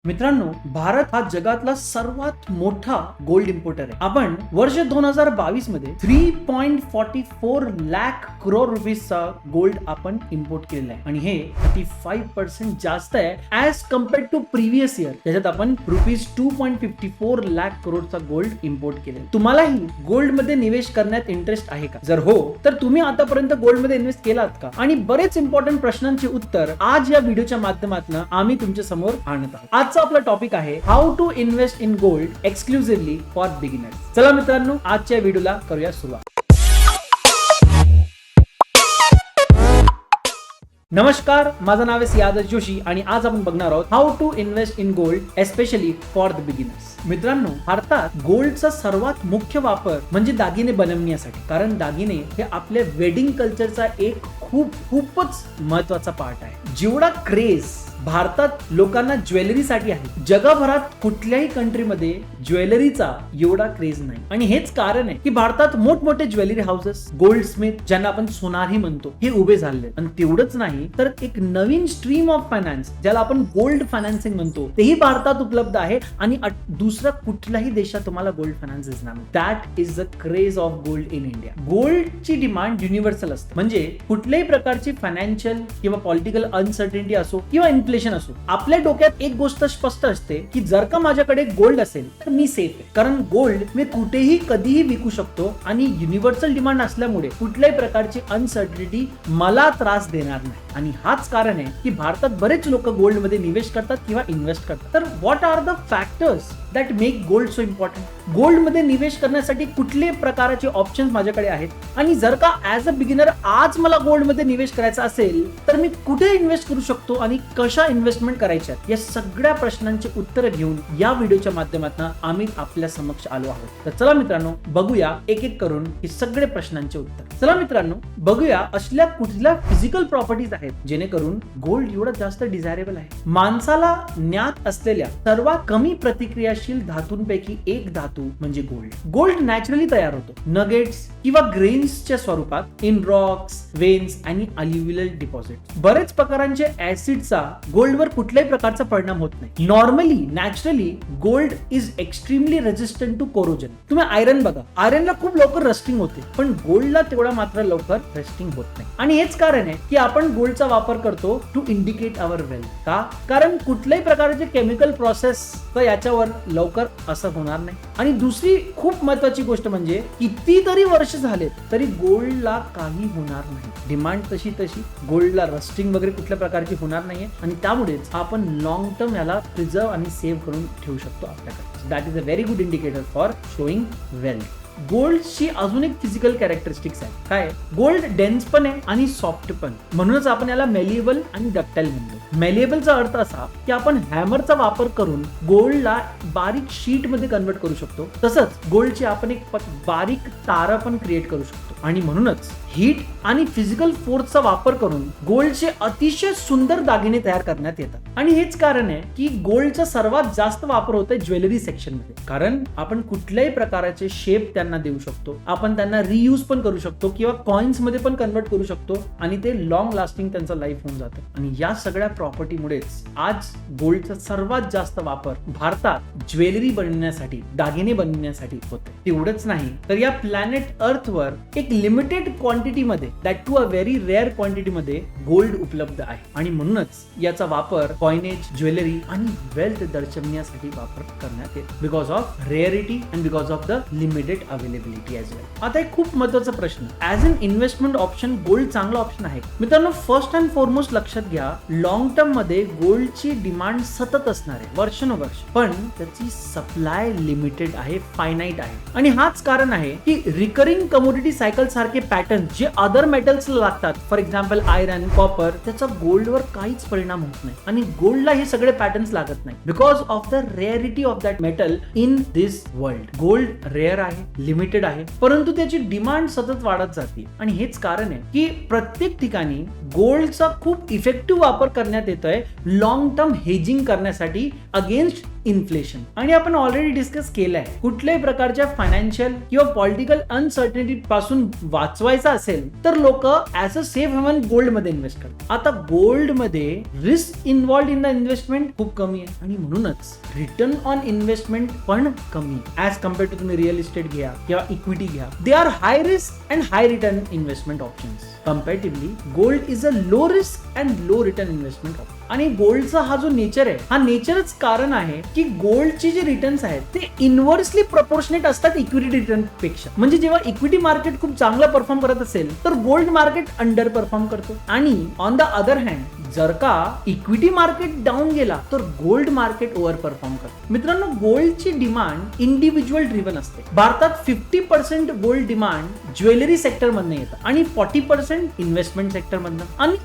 मित्रांनो, भारत हा जगातला सर्वात मोठा गोल्ड इम्पोर्टर आहे. आपण वर्ष 2022 मध्ये 3.44 लाख करोड रुपीजचा गोल्ड आपण इम्पोर्ट केलेला आहे आणि हे 35% जास्त आहे as compared to previous year. त्याच्यात आपण ₹2.54 लाख करोडचा गोल्ड इम्पोर्ट केलेला. तुम्हालाही गोल्ड मध्ये निवेश करण्यात इंटरेस्ट आहे का? जर हो तर तुम्ही आतापर्यंत गोल्ड मध्ये इन्व्हेस्ट केलात का? आणि बरेच इम्पॉर्टंट प्रश्नांची उत्तर आज या व्हिडिओच्या माध्यमातून आम्ही तुमच्या समोर आणत आहोत. आजचा आपला टॉपिक आहे how to invest in gold exclusively for beginners. चला मित्रांनो, आजच्या व्हिडिओला करूया सुरुवात. नमस्कार, माझं नाव आहे सियादत जोशी आणि आज आपण बघणार आहोत how to invest in gold especially for the beginners. मित्रांनो, भारतात गोल्डचा सर्वात मुख्य वापर म्हणजे दागिने बनवण्यासाठी, कारण दागिने हे आपल्या वेडिंग कल्चरचा एक खूपच महत्वाचा पार्ट आहे. जेवढा क्रेज भारतात लोकांना ज्वेलरीसाठी आहे, जगभरात कुठल्याही कंट्रीमध्ये ज्वेलरीचा एवढा क्रेज नाही. आणि हेच कारण आहे की भारतात मोठमोठे ज्वेलरी हाऊसेस, गोल्ड स्मिथ ज्यांना आपण सोनारही म्हणतो, हे उभे झाले. आणि तेवढंच नाही तर एक नवीन स्ट्रीम ऑफ फायनान्स ज्याला आपण गोल्ड फायनान्सिंग म्हणतो, तेही भारतात उपलब्ध आहे. आणि दुसऱ्या कुठल्याही देशात तुम्हाला गोल्ड फायनान्स दिसणार नाही. That is the craze of gold in India. गोल्डची डिमांड युनिव्हर्सल असते, म्हणजे कुठल्याही प्रकारची फायनान्शियल किंवा पॉलिटिकल अनसर्टेनिटी असो किंवा इन्फ्लेशन असो, आपल्या डोक्यात एक गोष्ट स्पष्ट असते की जर का माझ्याकडे गोल्ड असेल तर मी सेफ आहे, कारण गोल्ड मी कुठेही कधीही विकू शकतो आणि युनिव्हर्सल डिमांड असल्यामुळे कुठल्याही प्रकारची अनसर्टिनिटी मला त्रास देणार नाही. आणि हाच कारण आहे की भारतात बरेच लोक गोल्ड मध्ये निवेश करतात किंवा इन्व्हेस्ट करतात. तर what are the factors that make gold so important? Gold मध्ये निवेश करण्यासाठी कुठले प्रकारचे ऑप्शन्स माझ्याकडे आहेत, आणि जर का ऍज अ बिगिनर आज मला गोल्ड मध्ये निवेश करायचा असेल तर मी कुठे इन्व्हेस्ट करू शकतो आणि कशा इन्व्हेस्टमेंट करायच्या, या सगळ्या प्रश्नांची उत्तरं घेऊन या व्हिडिओच्या माध्यमातून आम्ही आपल्या समक्ष आलो आहोत. तर चला मित्रांनो, बघूया एक एक करून हे सगळे प्रश्नांचे उत्तर. चला मित्रांनो, बघूया असल्या कुठल्या फिजिकल प्रॉपर्टीज आहेत जेणेकरून गोल्ड एवढं जास्त डिझायरेबल आहे. माणसाला ज्ञात असलेल्या सर्वात कमी प्रतिक्रियाशील धातूंपैकी एक धातू म्हणजे गोल्ड. गोल्ड नॅचरली तयार होतो नगेट्स किंवा ग्रेन्सच्या स्वरूपात इन रॉक्स, वेन्स आणि अल्युव्हियल डिपॉझिट. बरेच प्रकारांचे ऍसिडचा गोल्डवर कुठल्याही प्रकारचा परिणाम होत नाही. Normally naturally gold is extremely resistant to corrosion. तुम्ही आयरन बघा, आयरनला खूप लवकर रस्टिंग होते, पण गोल्डला तेवढा मात्र लवकर रस्टिंग होत नाही. आणि हेच कारण आहे की आपण गोल्डचा वापर करतो टू इंडिकेट अवर वेल्थ. का? कारण कुठल्याही प्रकारचे केमिकल प्रोसेस तर याच्यावर लवकर असर होणार नाही. आणि दुसरी खूप महत्वाची गोष्ट म्हणजे कितीतरी वर्ष झालेत तरी गोल्डला काही होणार नाही. डिमांड तशी गोल्डला रस्टिंग वगैरे कुठल्या प्रकारची होणार नाहीये, आणि त्यामुळेच आपण लॉंग टर्म याला प्रिझर्व आणि सेव्ह करून ठेवू शकतो आपल्याकडे. That is a very good indicator for showing wealth. गोल्डची अजून एक फिजिकल कॅरेक्टरिस्टिक्स आहे. काय? गोल्ड डेन्स पण आहे आणि सॉफ्ट पण, म्हणूनच आपण याला मेलिएबल आणि डक्टाइल म्हणतो. मेलिएबलचा अर्थ असा की आपण हॅमरचा वापर करून गोल्डला बारीक शीट मध्ये कन्वर्ट करू शकतो. तसंच गोल्डची आपण एक बारीक तारा पण क्रिएट करू शकतो. आणि म्हणूनच हीट आणि फिजिकल फोर्सचा वापर करून गोल्डचे अतिशय सुंदर दागिने तयार करण्यात येतात. आणि हेच कारण आहे की गोल्डचा सर्वात जास्त वापर होतोय ज्वेलरी सेक्शन मध्ये, कारण आपण कुठल्याही प्रकारचे शेप त्यांना देऊ शकतो, आपण त्यांना रियूज पण करू शकतो किंवा कॉइन्स मध्ये पण कन्वर्ट करू शकतो, आणि ते लॉंग लास्टिंग त्यांचा लाईफ होऊन जातं. आणि या सगळ्या प्रॉपर्टीमुळेच आज गोल्डचा सर्वात जास्त वापर भारतात ज्वेलरी बनवण्यासाठी, दागिने बनवण्यासाठी होतो. तेवढंच नाही तर या प्लॅनेट अर्थवर एक लिमिटेड क्वांटिटी मध्ये, that too a very rare quantity मध्ये गोल्ड उपलब्ध आहे. आणि म्हणूनच याचा वापर कॉइनेज, ज्वेलरी आणि वेल्थ दर्शवण्यासाठी वापर करण्यात येतो, because of rarity and because of the limited availability as well. आता एक खूप महत्वाचा प्रश्न, as an investment option gold चांगला ऑप्शन आहे? मित्रांनो, फर्स्ट अँड फॉरमोस्ट लक्षात घ्या, लॉंग टर्म मध्ये गोल्डची डिमांड सतत असणार आहे, वर्षानुवर्ष, पण त्याची सप्लाय लिमिटेड आहे, फायनाईट आहे. आणि हाच कारण आहे की रिकरिंग कमोडिटी सायकल सारखे पॅटर्न जे अदर मेटल्स लागतात, फॉर एक्झाम्पल आयरन, कॉपर, त्याचा गोल्डवर काहीच परिणाम होत नाही. आणि गोल्डला हे सगळे पॅटर्न्स लागत नाही because of the rarity of that metal in this world. Gold rare आहे, लिमिटेड आहे, परंतु त्याची डिमांड सतत वाढत जाते. आणि हेच कारण आहे की प्रत्येक ठिकाणी गोल्डचा खूप इफेक्टिव्ह वापर करण्यात येतोय लॉंग टर्म हेजिंग करण्यासाठी अगेन्स्ट इन्फ्लेशन. आणि आपण ऑलरेडी डिस्कस केलंय, कुठल्याही प्रकारच्या फायनान्शियल किंवा पॉलिटिकल अनसर्टनिटी पासून वाचवायचं असेल तर लोक as a safe haven gold मध्ये इन्व्हेस्ट करतात. आता गोल्ड मध्ये risk involved in the investment खूप कमी आहे आणि म्हणूनच रिटर्न ऑन इन्व्हेस्टमेंट पण कमी ऍज कम्पेअर टू तुम्ही रिअल इस्टेट घ्या किंवा इक्विटी घ्या. They are high risk and high return investment options. Comparatively gold is a low risk and low return investment option. आणि गोल्डचा हा जो नेचर आहे, हा नेचरच कारण आहे की गोल्डचे जे रिटर्न्स आहेत ते इन्व्हर्सली प्रपोर्शनेट असतात इक्विटी रिटर्न पेक्षा. म्हणजे जेव्हा इक्विटी मार्केट खूप चांगलं परफॉर्म करत असेल तर गोल्ड मार्केट अंडर परफॉर्म करतो. आणि ऑन द अदर हँड जर का इक्विटी मार्केट डाऊन गेला तर गोल्ड मार्केट ओव्हर परफॉर्म करतो. मित्रांनो, गोल्डची डिमांड इंडिव्हिज्युअल ड्रिव्हन असते. भारतात 50% गोल्ड डिमांड ज्वेलरी सेक्टर मधनं येतं आणि 40% इन्व्हेस्टमेंट सेक्टर मधनं, आणि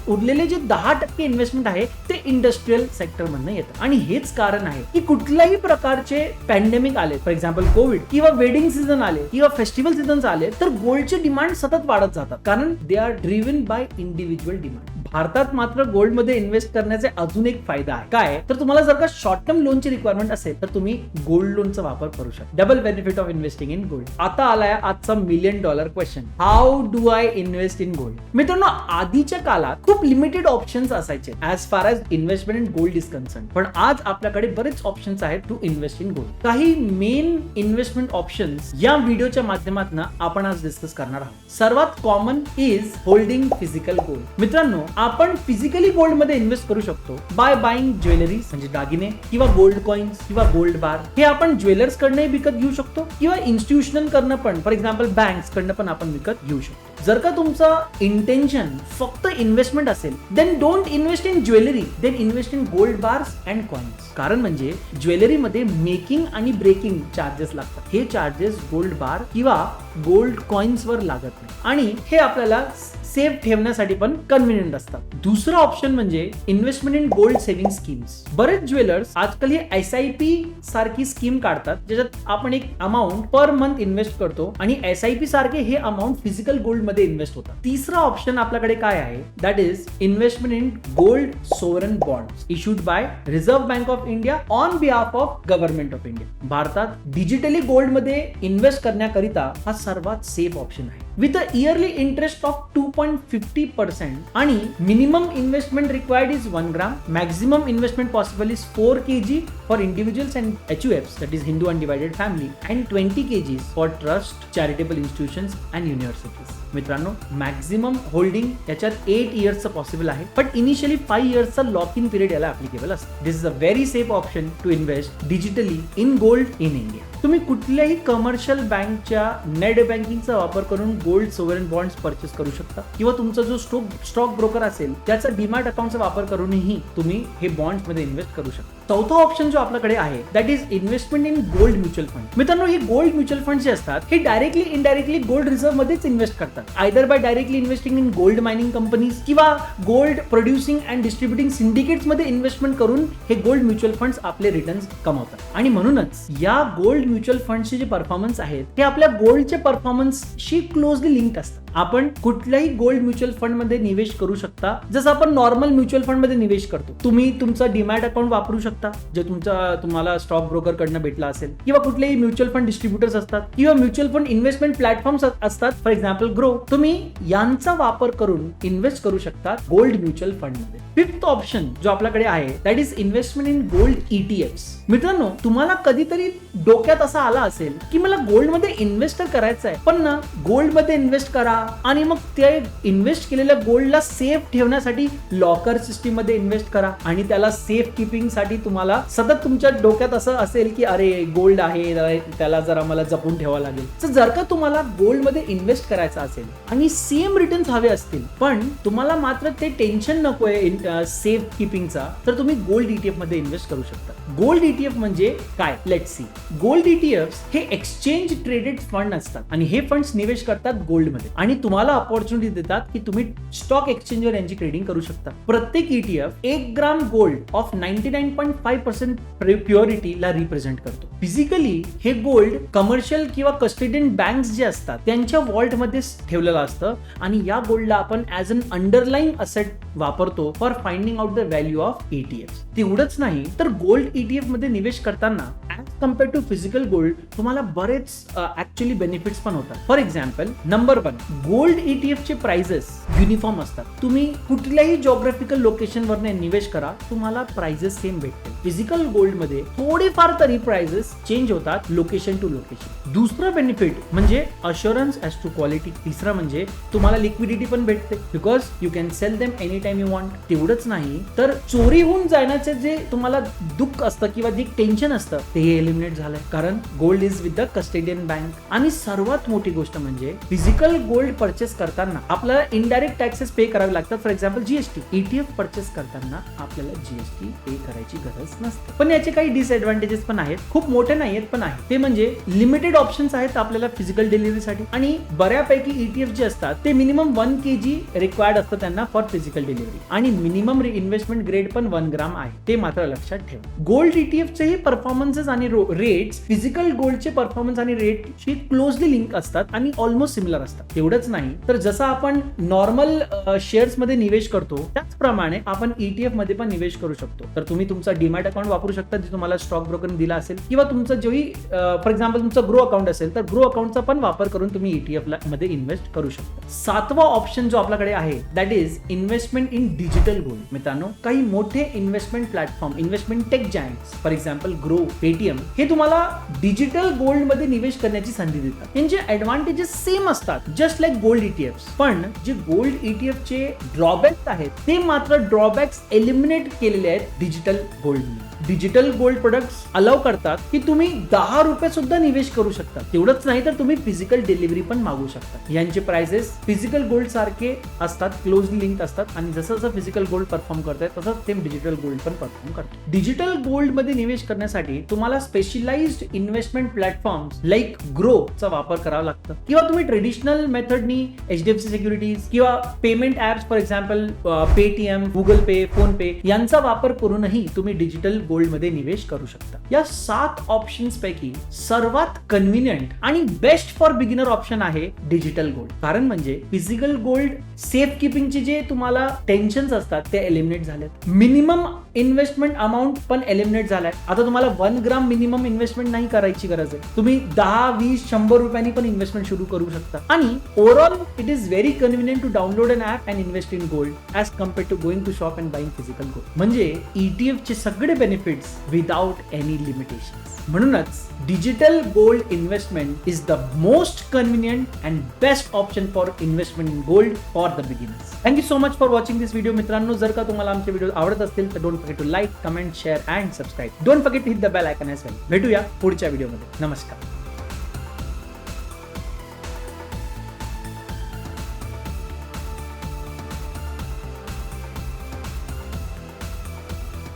उरलेले जे 10% इन्व्हेस्टमेंट आहे ते इंडस्ट्रियल सेक्टर मधनं येतं. आणि हेच कारण आहे की कुठल्याही प्रकारचे पॅन्डेमिक आले, फॉर एक्झाम्पल कोविड, किंवा वेडिंग सीझन आले किंवा फेस्टिवल सीझन आले तर गोल्डचे डिमांड सतत वाढत जातात, कारण they are driven by individual demand. भारतात मात्र गोल्ड मध्ये इन्व्हेस्ट करण्याचे अजून एक फायदा आहे. काय तर तुम्हाला जर का शॉर्ट टर्म लोनची रिक्वायरमेंट असेल तर तुम्ही गोल्ड लोनचा वापर करू शकता. Double benefit of investing in gold. आता आलाय आजचा $1,000,000 question, how do I invest in gold. मित्रांनो, आधीच्या काळात खूप लिमिटेड ऑप्शन्स असायचे as far as investment in gold is concern, पण आज आपल्याकडे बरेच ऑप्शन्स आहेत टू इन्व्हेस्ट इन गोल्ड. काही मेन इन्व्हेस्टमेंट ऑप्शन्स या व्हिडिओच्या माध्यमातून आपण आज डिस्कस करणार आहोत. सर्वात common is holding physical gold. मित्रांनो, आपण फिजिकली गोल्ड मध्ये इन्व्हेस्ट करू शकतो बाय बाईंग ज्वेलरी म्हणजे दागिने किंवा गोल्ड कॉइन्स किंवा गोल्ड बार. हे आपण ज्वेलर्स कडनं विकत घेऊ शकतो किंवा इन्स्टिट्यूशनल कडनं पण, फॉर एक्झाम्पल बँक्स कडनं पण आपण विकत घेऊ शकतो. जर का तुमचं इंटेन्शन फक्त इन्व्हेस्टमेंट असेल then don't invest in jewellery, then invest in gold bars and coins. कारण म्हणजे ज्वेलरीमध्ये मेकिंग आणि ब्रेकिंग चार्जेस लागतात. हे चार्जेस गोल्ड बार किंवा गोल्ड कॉइन्स वर लागत नाही आणि हे आपल्याला सेफ ठेवण्यासाठी पण कन्व्हिनियंट असतात. दुसरं ऑप्शन म्हणजे investment in gold saving schemes. बरेच ज्वेलर्स आजकाल हे SIP सारखी स्कीम काढतात ज्याच्यात आपण एक अमाऊंट पर मंथ इन्व्हेस्ट करतो आणि SIP सारखे हे अमाऊंट फिजिकल गोल्ड मध्ये इन्व्हेस्ट होतात. तिसरा ऑप्शन आपल्याकडे काय आहे, that is investment in gold sovereign bonds issued by reserve bank of India on behalf of government of India. भारतात डिजिटली गोल्ड मध्ये इन्व्हेस्ट करण्याकरिता हा सर्वात सेफ ऑप्शन आहे with a yearly interest of 2.50% आणि minimum investment required is 1 gram. Maximum investment possible is 4 kg for individuals and HUFs, that is Hindu undivided family, and 20 kg for trust, charitable institutions and universities. मित्रांनो, maximum holding याच्यात 8 इयर्सचं possible आहे, पण initially 5 इयर्सचा lock in period याला applicable असतो. This is a very safe option to invest digitally in gold in India. तुम्ही कुठल्याही कमर्शियल बँकच्या नेट बँकिंगचा वापर करून गोल्ड सोवरन बॉन्ड्स परचेस करू शकता किंवा तुमचा जो स्टॉक ब्रोकर असेल त्याचा डीमॅट अकाउंटचा वापर करूनही तुम्ही हे बॉन्ड्स मध्ये इन्व्हेस्ट करू शकता. चौथा ऑप्शन जो आपल्याकडे आहे that is investment in gold mutual fund. मित्रांनो, हे गोल्ड म्युच्युअल फंड जे असतात हे डायरेक्टली इनडायरेक्टली गोल्ड रिझर्व्ह मध्येच इन्व्हेस्ट करतात, either by directly investing in gold mining companies किंवा gold producing and distributing syndicates मध्ये इन्व्हेस्टमेंट करून हे गोल्ड म्युच्युअल फंड्स आपले रिटर्न्स कमावतात. आणि म्हणूनच या गोल्ड म्युच्युअल फंडचे जे परफॉर्मन्स आहेत ते आपल्या गोल्डच्या परफॉर्मन्सशी क्लोजली लिंक असतात. आपण कुठल्याही गोल्ड म्युच्युअल फंड मध्ये निवेश करू शकता जसं आपण नॉर्मल म्युच्युअल फंड मध्ये निवेश करतो. तुम्ही तुमचा डीमॅट अकाउंट वापरू शकता जे तुम्हाला स्टॉक ब्रोकर कडनं भेटला असेल किंवा कुठलेही म्युच्युअल फंड डिस्ट्रीब्युटर्स असतात किंवा म्युच्युअल फंड इन्व्हेस्टमेंट प्लॅटफॉर्म्स असतात, फॉर एक्झाम्पल ग्रो. तुम्ही यांचा वापर करून इन्व्हेस्ट करू शकता गोल्ड म्युच्युअल फंड मध्ये. फिफ्थ ऑप्शन जो आपल्याकडे आहे that is investment in gold ETFs. मित्रांनो, तुम्हाला कधीतरी डोक्यात असा आला असेल की मला गोल्ड मध्ये इन्व्हेस्ट करायचं आहे, पण ना गोल्ड मध्ये इन्व्हेस्ट करा आणि मग ते इन्व्हेस्ट केलेल्या गोल्डला सेफ ठेवण्यासाठी लॉकर सिस्टीम मध्ये इन्व्हेस्ट करा आणि त्याला सेफ किपिंग साठी तुम्हाला सतत तुमच्या डोक्यात असं असेल की अरे गोल्ड आहे त्याला जरा मला जपून ठेवावं लागेल. तर जर का तुम्हाला गोल्ड मध्ये इन्व्हेस्ट करायचं असेल आणि सेम रिटर्न्स हवे असतील पण तुम्हाला मात्र ते टेन्शन नकोय सेफ किपिंगचा, तर तुम्ही गोल्ड ETF मध्ये इन्व्हेस्ट करू शकता. गोल्ड ETF म्हणजे काय, लेट्स सी. गोल्ड ETFs हे एक्सचेंज ट्रेडेड फंड असतात आणि हे फंड्स निवेश करतात गोल्ड मध्ये आणि तुम्हाला अपॉर्च्युनिटी देतात की तुम्ही स्टॉक एक्सचेंजवर यांची ट्रेडिंग करू शकता. प्रत्येक ETF 1 ग्राम गोल्ड ऑफ 99.5 99.5% प्युरिटीला रिप्रेझेंट करतो. फिजिकली हे गोल्ड कमर्शियल किंवा कस्टडियन बँक्स जे असतात त्यांच्या वॉल्ट मध्ये ठेवलेलं असतं आणि या गोल्डला आपण ऍज अन अंडरलाईन असेट वापरतो for finding out the value of ETF. तेवढंच नाही तर गोल्ड ETF मध्ये निवेश करताना as compare to physical gold तुम्हाला बरेच ऍक्च्युअली बेनिफिट्स पण होतात. For example, number 1, gold ETF चे प्राइजेस युनिफॉर्म असतात. तुम्ही कुठल्याही जॉग्राफिकल लोकेशन वर निवेश करा, तुम्हाला प्राइजेस सेम भेटतील. फिजिकल गोल्ड मध्ये थोडेफार तरी प्राइजेस चेंज होतात लोकेशन टू लोकेशन. दुसरं बेनिफिट म्हणजे अश्युरन्स ऍज टू क्वालिटी. तिसरं म्हणजे तुम्हाला लिक्विडिटी पण भेटते because you can sell them any time you want. तेवढंच नाही तर चोरी होऊन जाण्याचे जे तुम्हाला दुःख असतं किंवा जे टेन्शन असतं ते एलिमिनेट झालंय कारण gold is with the custodian bank. आणि सर्वात मोठी गोष्ट म्हणजे फिजिकल गोल्ड परचेस करताना आपल्याला इनडायरेक्ट टॅक्सेस पे करावे लागतात. For example GST. ETF purchase करताना आपल्याला GST पे करायची गरज नसते. पण याचे काही डिसएडव्हान्टेजेस पण आहेत, खूप मोठे नाहीयेत पण आहेत. ते म्हणजे लिमिटेड ऑप्शन्स आहेत आपल्याला फिजिकल डिलिव्हरीसाठी आणि बऱ्यापैकी ETF जे असतात ते मिनिमम 1 kg रिक्वायर्ड असतं त्यांना फॉर फिजिकल डिलिव्हरी आणि मिनिमम इन्व्हेस्टमेंट ग्रेड पण 1 ग्राम आहे. ते मात्र लक्षात ठेवा. गोल्ड ETF चे परफॉर्मन्सेस आणि रेट्स फिजिकल गोल्डचे परफॉर्मन्स आणि रेटशी क्लोजली लिंक असतात आणि ऑलमोस्ट सिमिलर असतात. तेवढंच नाही तर जसं आपण नॉर्मल शेअर्स मध्ये निवेश करतो त्याचप्रमाणे आपण ETF मध्ये पण निवेश करू शकतो. तर तुम्ही तुमचा डीमॅट अकाउंट वापरू शकता जे तुम्हाला स्टॉक ब्रोकरने दिला असेल किंवा तुमचं जेही फॉर एक्झाम्पल तुमचं ग्रो अकाउंट असेल तर ग्रो अकाउंटचा पण वापर करून तुम्ही ETF मध्ये इन्व्हेस्ट करू शकता. 7वा ऑप्शन जो आपल्याकडे आहे that is investment in digital gold. मित्रांनो, काही मोठे investment platform, investment tech giants for example grow, Paytm हे तुम्हाला डिजिटल गोल्ड मध्ये निवेश करण्याची संधी देतात. यांचे ऍडव्हान्टेजेस सेम असतात जस्ट लाईक गोल्ड ETFs. पण जे गोल्ड ETF चे ड्रॉबॅक्स आहेत ते मात्र ड्रॉबॅक्स एलिमिनेट केलेले आहेत डिजिटल गोल्डने. डिजिटल गोल्ड प्रोडक्ट्स अलाउ करतात की तुम्ही 10 रुपये सुद्धा निवेश करू शकता. तेवढंच नाही तर तुम्ही फिजिकल डिलिव्हरी पण मागू शकता. यांचे प्राइसेस फिजिकल गोल्ड सारखे असतात, क्लोजली लिंक असतात आणि जसं जसं फिजिकल गोल्ड परफॉर्म करताय तसंच ते डिजिटल गोल्ड पण परफॉर्म करतो. डिजिटल गोल्ड मध्ये निवेश करण्यासाठी तुम्हाला specialised investment platforms like Groww चा वापर करावा लागतं किंवा तुम्ही ट्रेडिशनल मेथडनी HDFC सिक्युरिटीज किंवा payment apps for example Paytm, Google Pay, PhonePe यांचा वापर करूनही तुम्ही डिजिटल गोल्ड मध्ये निवेश करू शकता. या 7 ऑप्शन्स पैकी सर्वात कन्व्हिनियंट आणि बेस्ट फॉर बिगिनर ऑप्शन आहे डिजिटल गोल्ड. कारण म्हणजे फिजिकल गोल्ड सेफ किपिंगचे जे तुम्हाला टेन्शन्स असतात ते एलिमिनेट झालेत. मिनिमम इन्व्हेस्टमेंट अमाऊंट पण एलिमिनेट झालाय. आता तुम्हाला 1 ग्राम मिनिमम इन्व्हेस्टमेंट नाही करायची गरज आहे. तुम्ही 10, 20, 100 रुपयांनी पण इन्व्हेस्टमेंट सुरू करू शकता. आणि overall it is very convenient to download an app and invest in gold as compare to going to shop and buying physical gold. म्हणजे ETF चे सगळे बेनिफिट्स विदाउट एनी लिमिटेशन्स. म्हणूनच digital gold investment is the most convenient and best option for investment in gold for the beginners. Thank you so much for watching this video. मित्रांनो, जर का तुम्हाला आमचे video आवडत असतील तर don't forget to like, comment, share and subscribe. Don't forget to hit the bell icon as well. भेटूया पुढच्या व्हिडिओमध्ये. नमस्कार.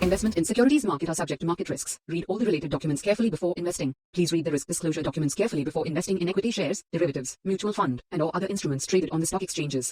Investment in securities market are subject to market risks. Read all the related documents carefully before investing. Please read the risk disclosure documents carefully before investing in equity shares, derivatives, mutual fund, and or other instruments traded on the stock exchanges.